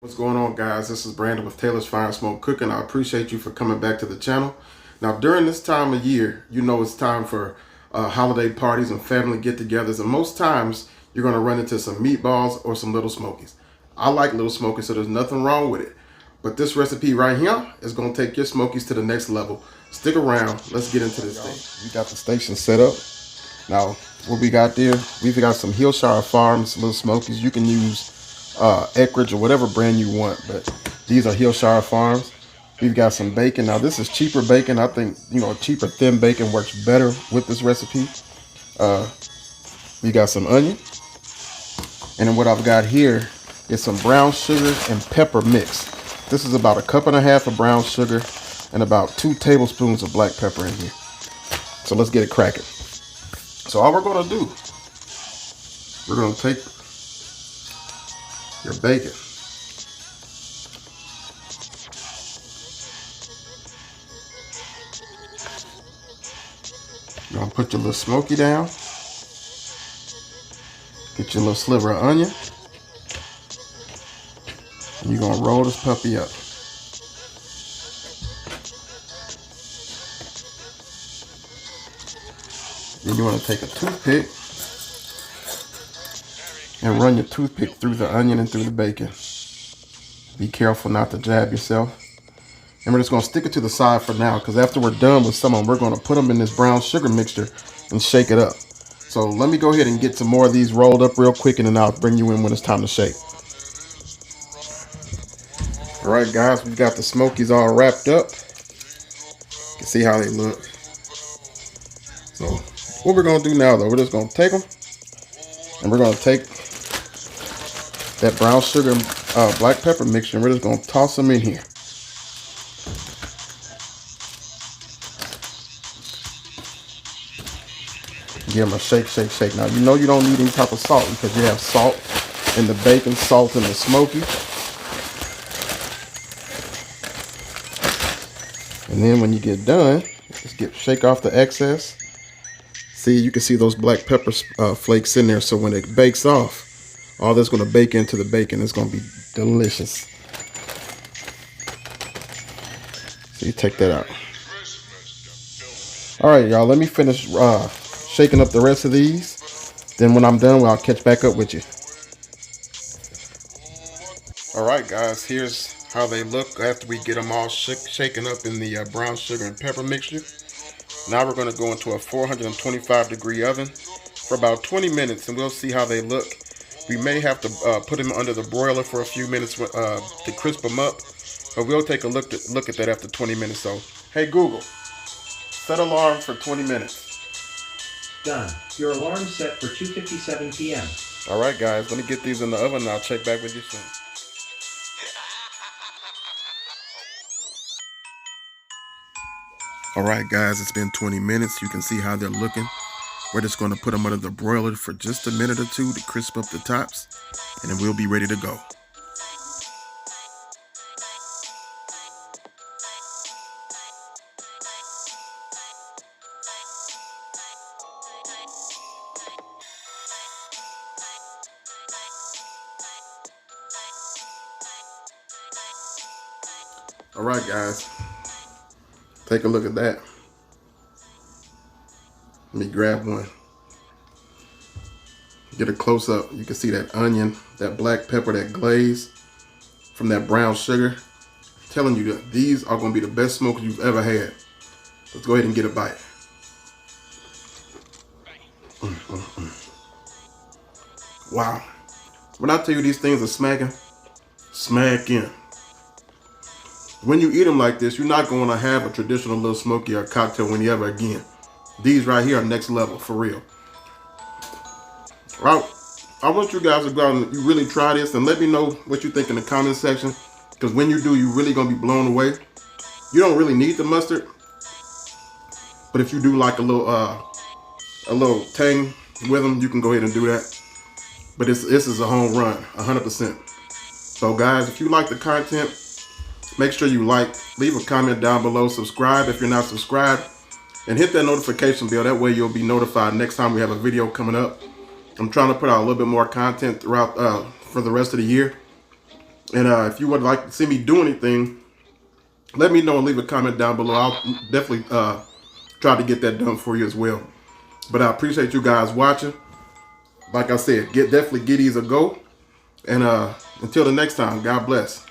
What's going on, guys? This is Brandon with Taylorsfiresmoke Cooking. I appreciate you for coming back to the channel. Now, during this time of year, you know it's time for holiday parties and family get-togethers, and most times you're going to run into some meatballs or some little smokies. I like little smokies, so there's nothing wrong with it. But this recipe right here is going to take your smokies to the next level. Stick around. Let's get into this thing. We got the station set up. Now, what we got there, we've got some Hillshire Farms little smokies. You can use Eckrich or whatever brand you want, but these are Hillshire Farms. We've got some bacon. Now this is cheaper bacon. I think, you know, cheaper thin bacon works better with this recipe. We got some onion, and then what I've got here is some brown sugar and pepper mix. This is about 1.5 cups of brown sugar and about 2 tablespoons of black pepper in here. So let's get it cracking. So all we're going to do, we're going to take your bacon, you're going to put your little smoky down, get your little sliver of onion, and you're going to roll this puppy up. Then you want to take a toothpick and run your toothpick through the onion and through the bacon. Be careful not to jab yourself. And we're just going to stick it to the side for now, because after we're done with some of them, we're going to put them in this brown sugar mixture and shake it up. So let me go ahead and get some more of these rolled up real quick, and then I'll bring you in when it's time to shake. All right, guys, we've got the smokies all wrapped up. You can see how they look. So what we're going to do now, though, we're just going to take them, and we're going to take that brown sugar and black pepper mixture, and we're just going to toss them in here. Give them a shake, shake, shake. Now, you know you don't need any type of salt because you have salt in the bacon, salt in the smoky. And then when you get done, just shake off the excess. See, you can see those black pepper flakes in there. So when it bakes off, all that's going to bake into the bacon. It's going to be delicious. So you take that out. All right, y'all, let me finish shaking up the rest of these. Then when I'm done, I'll catch back up with you. All right, guys, here's how they look after we get them all shaken up in the brown sugar and pepper mixture. Now we're going to go into a 425-degree oven for about 20 minutes, and we'll see how they look. We may have to put them under the broiler for a few minutes to crisp them up, but we'll take a look at that after 20 minutes. So, hey Google, set alarm for 20 minutes. Done. Your alarm set for 2:57 p.m. All right, guys, let me get these in the oven and I'll check back with you soon. All right, guys, it's been 20 minutes. You can see how they're looking. We're just going to put them under the broiler for just a minute or two to crisp up the tops, and then we'll be ready to go. All right, guys, take a look at that. Let me grab one. Get a close up. You can see that onion, that black pepper, that glaze from that brown sugar. I'm telling you that these are going to be the best smokies you've ever had. Let's go ahead and get a bite. Wow. When I tell you these things are smacking, smacking. When you eat them like this, you're not going to have a traditional little smoky or cocktail whenever again. These right here are next level, for real. I want you guys to go out and you really try this and let me know what you think in the comment section. Because when you do, you're really going to be blown away. You don't really need the mustard. But if you do like a little tang with them, you can go ahead and do that. But this is a home run, 100%. So guys, if you like the content, make sure you leave a comment down below, subscribe if you're not subscribed, and hit that notification bell. That way you'll be notified next time we have a video coming up. I'm trying to put out a little bit more content throughout for the rest of the year. And if you would like to see me do anything, let me know and leave a comment down below. I'll definitely try to get that done for you as well. But I appreciate you guys watching. Like I said, definitely give these a go. And until the next time, God bless.